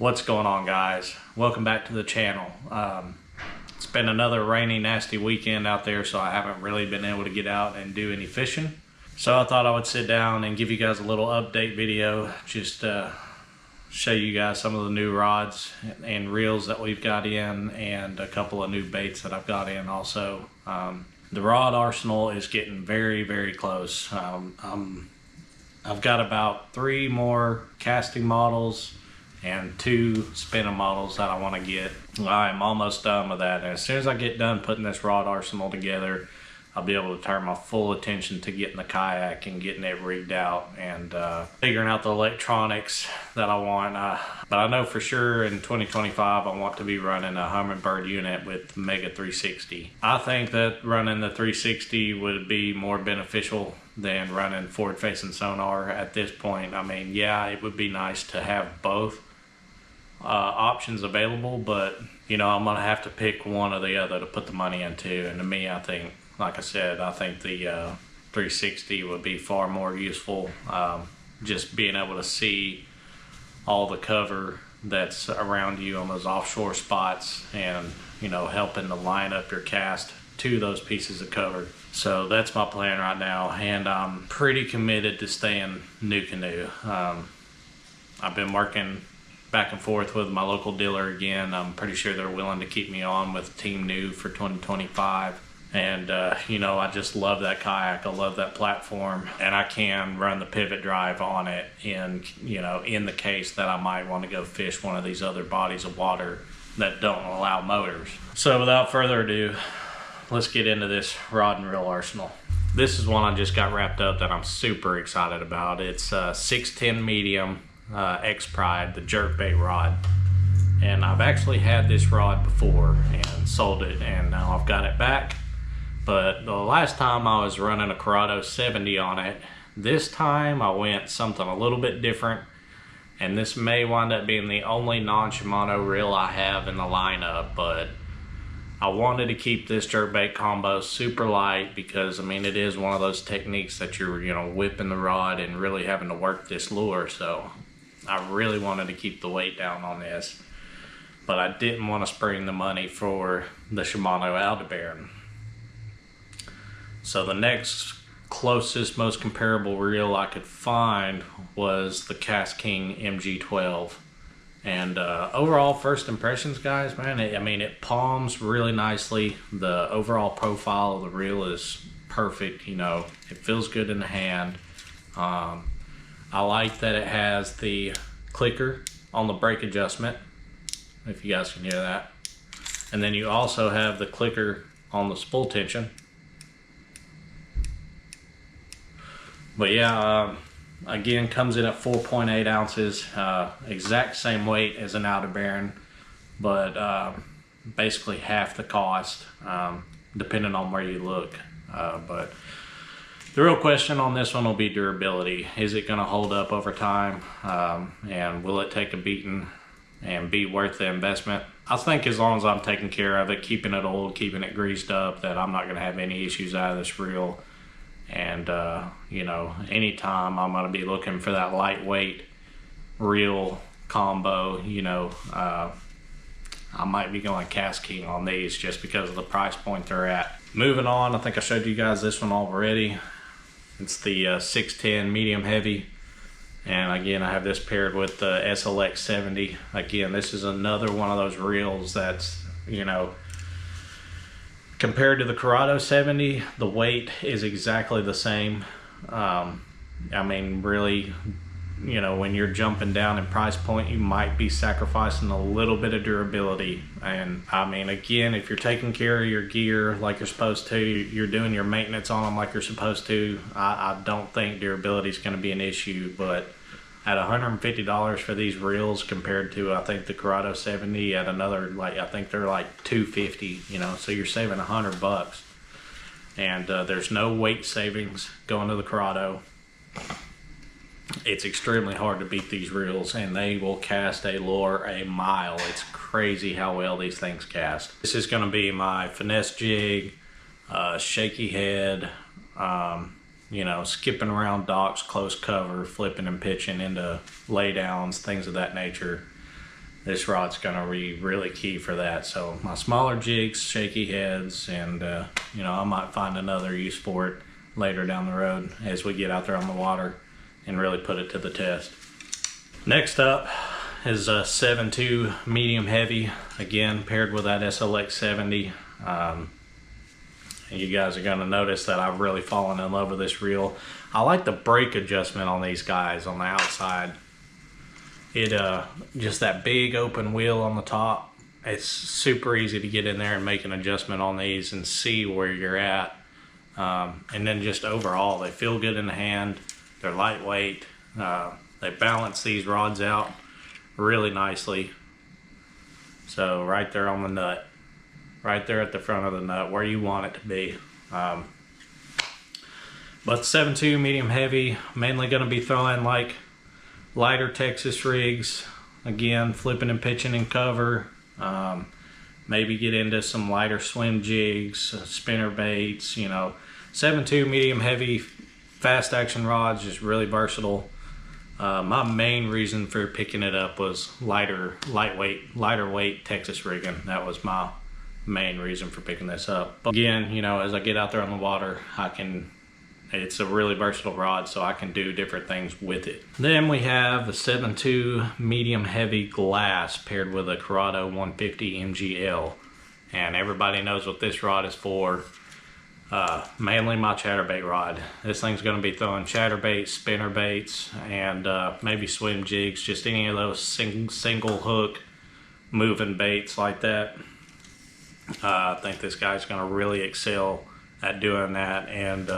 What's going on, guys? Welcome back to the channel. It's been another rainy, nasty weekend out there, so I haven't really been able to get out and do any fishing. So I thought I would sit down and give you guys a little update video, just show you guys some of the new rods and reels that we've got in, and a couple of new baits that I've got in also. The rod arsenal is getting very, very close. I've got about 3 more casting models and 2 spinning models that I want to get. I'm almost done with that, and as soon as I get done putting this rod arsenal together, I'll be able to turn my full attention to getting the kayak and getting it rigged out and figuring out the electronics that I want. But I know for sure in 2025 I want to be running a Humminbird unit with Mega 360. I think that running the 360 would be more beneficial than running forward-facing sonar at this point. I mean, yeah, it would be nice to have both options available, but you know, I'm gonna have to pick one or the other to put the money into. And to me, I think, like I said, I think the 360 would be far more useful. Just being able to see all the cover that's around you on those offshore spots, and you know, helping to line up your cast to those pieces of cover. So that's my plan right now, and I'm pretty committed to staying new canoe. I've been working back and forth with my local dealer again. I'm pretty sure they're willing to keep me on with Team New for 2025. And you know, I just love that kayak. I love that platform, and I can run the pivot drive on it in, you know, in the case that I might want to go fish one of these other bodies of water that don't allow motors. So without further ado, let's get into this rod and reel arsenal. This is one I just got wrapped up that I'm super excited about. It's a 610 medium X Pride, the jerkbait rod. And I've actually had this rod before and sold it, and now I've got it back. But the last time I was running a Corrado 70 on it. This time I went something a little bit different, and this may wind up being the only non-Shimano reel I have in the lineup, but I wanted to keep this jerkbait combo super light because, I mean, it is one of those techniques that you're, you know, whipping the rod and really having to work this lure. So I really wanted to keep the weight down on this, but I didn't want to spring the money for the Shimano Aldebaran. So the next closest, most comparable reel I could find was the Cast King MG12. And overall first impressions, guys, man, I mean, it palms really nicely. The overall profile of the reel is perfect. You know, it feels good in the hand. I like that it has the clicker on the brake adjustment, if you guys can hear that. And then you also have the clicker on the spool tension. But yeah, again, comes in at 4.8 ounces, exact same weight as an Aldebaran, but basically half the cost, depending on where you look. But the real question on this one will be durability. Is it going to hold up over time, and will it take a beating and be worth the investment? I think as long as I'm taking care of it, keeping it oiled, keeping it greased up, that I'm not going to have any issues out of this reel. And you know, anytime I'm going to be looking for that lightweight reel combo, you know, I might be going Cast King on these just because of the price point they're at. Moving on, I think I showed you guys this one already. It's the 610 medium heavy, and again, I have this paired with the SLX 70. Again, this is another one of those reels that's, you know, compared to the Corrado 70, the weight is exactly the same. I mean, really, you know, when you're jumping down in price point, you might be sacrificing a little bit of durability. And I mean, again, if you're taking care of your gear like you're supposed to, you're doing your maintenance on them like you're supposed to, I don't think durability is going to be an issue. But at $150 for these reels compared to, I think, the Corrado 70 at another, like, I think they're like $250, you know, so you're saving $100. And there's no weight savings going to the Corrado. It's extremely hard to beat these reels, and they will cast a lure a mile. It's crazy how well these things cast. This is going to be my finesse jig, shaky head, you know, skipping around docks, close cover, flipping and pitching into laydowns, things of that nature. this rod's gonna be really key for that. So my smaller jigs, shaky heads, and you know, I might find another use for it later down the road as we get out there on the water and really put it to the test. Next up is a 7.2 medium heavy, again paired with that SLX 70. And you guys are gonna notice that I've really fallen in love with this reel. I like the brake adjustment on these guys on the outside. It just that big open wheel on the top, it's super easy to get in there and make an adjustment on these and see where you're at. And then just overall, they feel good in the hand, they're lightweight, they balance these rods out really nicely. So right there on the nut, right there at the front of the nut, where you want it to be. But 7.2 medium heavy, mainly going to be throwing like lighter Texas rigs, again flipping and pitching in cover, maybe get into some lighter swim jigs, spinner baits, you know. 7.2 medium heavy fast action rods, just really versatile. My main reason for picking it up was lighter weight Texas rigging. That was my main reason for picking this up. But again, you know, as I get out there on the water, it's a really versatile rod, so I can do different things with it. Then we have the 7.2 medium heavy glass paired with a Corrado 150 MGL. And everybody knows what this rod is for. Mainly my chatterbait rod. This thing's gonna be throwing chatterbaits, spinner baits, and maybe swim jigs, just any of those single hook moving baits like that. I think this guy's gonna really excel at doing that, and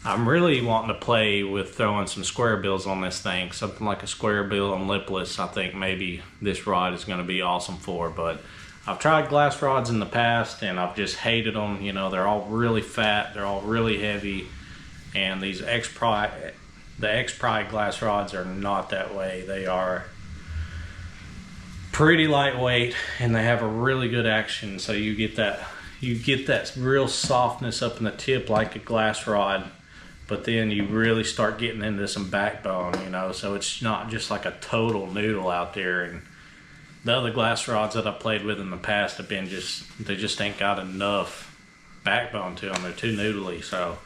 I'm really wanting to play with throwing some square bills on this thing, something like a square bill and lipless. I think maybe this rod is going to be awesome for, but I've tried glass rods in the past and I've just hated them. You know, they're all really fat, they're all really heavy, and these the X-Pride glass rods are not that way. They are pretty lightweight and they have a really good action, so you get that real softness up in the tip like a glass rod, but then you really start getting into some backbone, you know, so it's not just like a total noodle out there. And the other glass rods that I played with in the past have been they just ain't got enough backbone to them. They're too noodly. So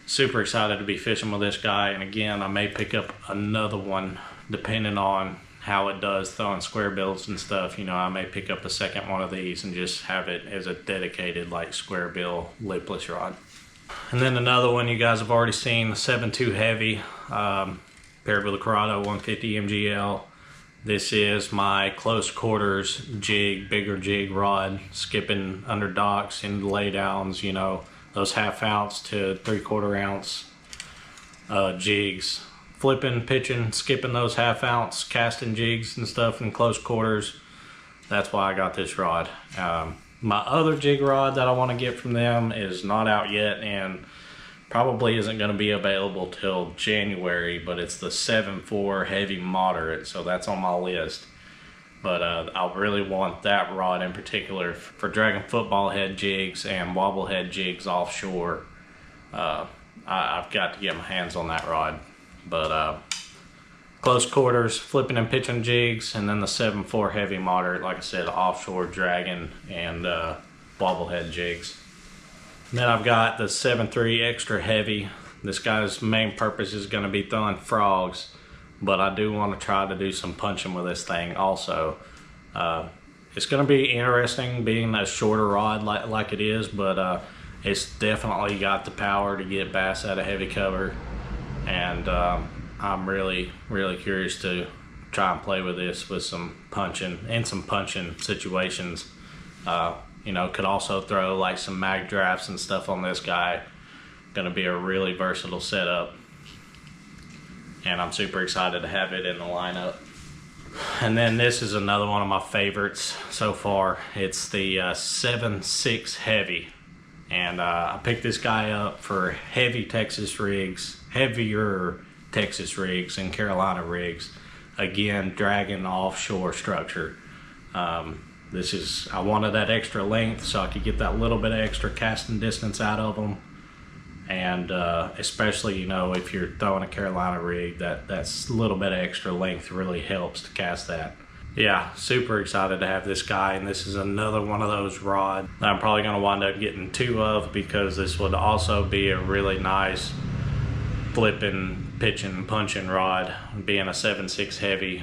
super excited to be fishing with this guy. And again, I may pick up another one depending on how it does throwing square bills and stuff. You know, I may pick up a second one of these and just have it as a dedicated like square bill lipless rod. And then another one you guys have already seen, the 7.2 heavy, paired with a Corrado 150 MGL. This is my close quarters jig, bigger jig rod, skipping under docks into laydowns, you know, those 1/2 ounce to 3/4 ounce jigs. Flipping, pitching, skipping those 1/2 ounce casting jigs and stuff in close quarters. That's why I got this rod. My other jig rod that I want to get from them is not out yet and probably isn't going to be available till January, but it's the 7.4 heavy moderate, so that's on my list. But I really want that rod in particular for dragging football head jigs and wobble head jigs offshore. I've got to get my hands on that rod. But close quarters, flipping and pitching jigs, and then the 7.4 heavy moderate, like I said, offshore dragging and wobblehead jigs. And then I've got the 7.3 extra heavy. This guy's main purpose is going to be throwing frogs, but I do want to try to do some punching with this thing also. It's going to be interesting being a shorter rod like it is, but it's definitely got the power to get bass out of heavy cover. And I'm really curious to try and play with this with some punching situations. You know, could also throw like some mag drafts and stuff on this guy. Gonna be a really versatile setup, and I'm super excited to have it in the lineup. And then this is another one of my favorites so far. It's the 7.6 heavy, and I picked this guy up for heavier Texas rigs and Carolina rigs. Again, dragging offshore structure. I wanted that extra length so I could get that little bit of extra casting distance out of them. And especially, you know, if you're throwing a Carolina rig, that's little bit of extra length really helps to cast that. yeah, super excited to have this guy, and this is another one of those rods that I'm probably going to wind up getting 2 of, because this would also be a really nice flipping, pitching, punching rod, being a 7.6 heavy.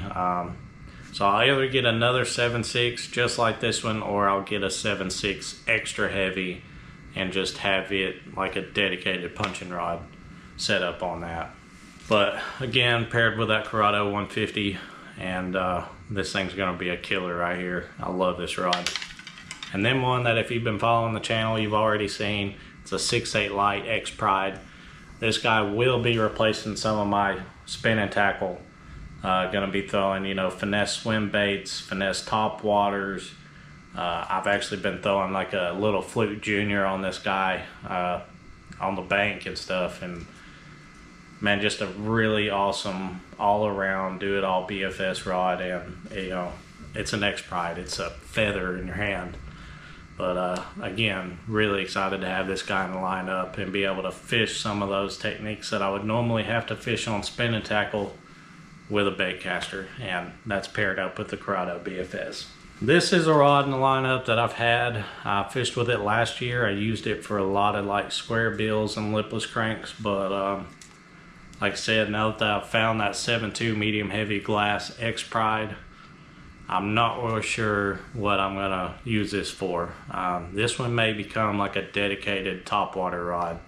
So I'll either get another 7.6 just like this one, or I'll get a 7.6 extra heavy and just have it like a dedicated punching rod set up on that. But again, paired with that Corrado 150, and this thing's gonna be a killer right here. I love this rod. And then one that if you've been following the channel, you've already seen, it's a 6.8 light X Pride. This guy will be replacing some of my spinning tackle. Gonna be throwing, you know, finesse swim baits, finesse top waters. I've actually been throwing like a little Fluke Junior on this guy on the bank and stuff, and man, just a really awesome all around do it all BFS rod. And you know, it's an X Pride, it's a feather in your hand. But again, really excited to have this guy in the lineup and be able to fish some of those techniques that I would normally have to fish on spinning tackle with a bait caster, and that's paired up with the Corrado BFS. This is a rod in the lineup that I've had. I fished with it last year. I used it for a lot of like square bills and lipless cranks, but like I said, now that I've found that 7.2 medium heavy glass X Pride, I'm not really sure what I'm gonna use this for. This one may become like a dedicated topwater rod,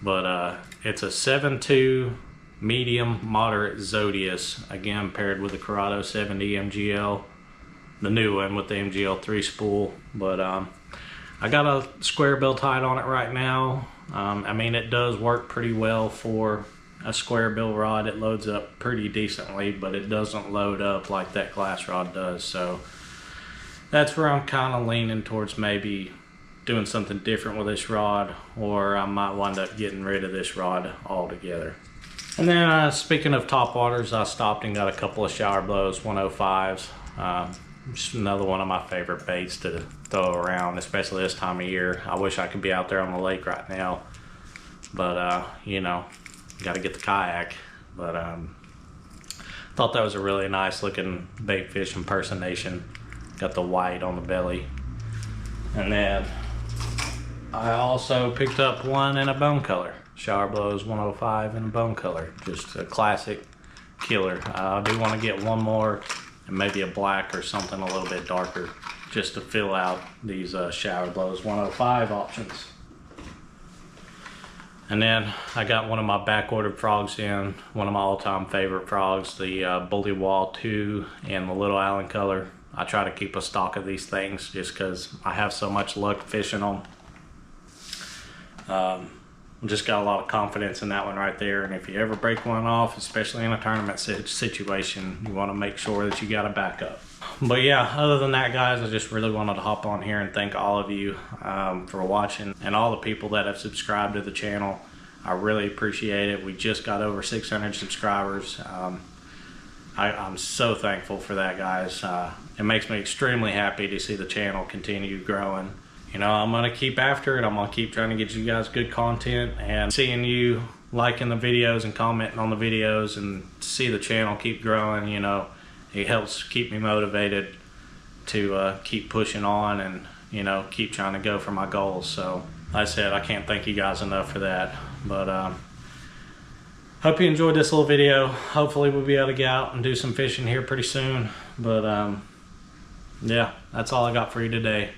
but it's a 7.2 medium moderate Zodius, again paired with the Corrado 70 MGL, the new one with the MGL 3 spool. But I got a square bill tied on it right now. I mean, it does work pretty well for a square bill rod. It loads up pretty decently, but it doesn't load up like that glass rod does. So that's where I'm kind of leaning towards maybe doing something different with this rod, or I might wind up getting rid of this rod altogether. And then speaking of top waters, I stopped and got a couple of shower blows 105s. Just another one of my favorite baits to throw around, especially this time of year. I wish I could be out there on the lake right now, but you know, got to get the kayak. But thought that was a really nice looking bait fish impersonation. Got the white on the belly. And then I also picked up one in a bone color. Shower blows 105 in a bone color. Just a classic killer. I do want to get one more, and maybe a black or something a little bit darker, just to fill out these shower blows 105 options. And then I got one of my back ordered frogs in, one of my all-time favorite frogs, the Bullywall 2 in the Little Allen color. I try to keep a stock of these things just because I have so much luck fishing them. Just got a lot of confidence in that one right there, and if you ever break one off, especially in a tournament situation, you want to make sure that you got a backup. But yeah, other than that, guys, I just really wanted to hop on here and thank all of you for watching, and all the people that have subscribed to the channel. I really appreciate it. We just got over 600 subscribers. I'm so thankful for that, guys. It makes me extremely happy to see the channel continue growing. You know, I'm going to keep after it. I'm going to keep trying to get you guys good content, and seeing you liking the videos and commenting on the videos and see the channel keep growing, you know, it helps keep me motivated to keep pushing on and, you know, keep trying to go for my goals. So like I said, I can't thank you guys enough for that. But hope you enjoyed this little video. Hopefully we'll be able to get out and do some fishing here pretty soon. But yeah, that's all I got for you today.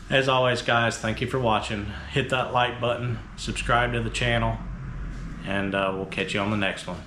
As always, guys, thank you for watching. Hit that like button, subscribe to the channel, and we'll catch you on the next one.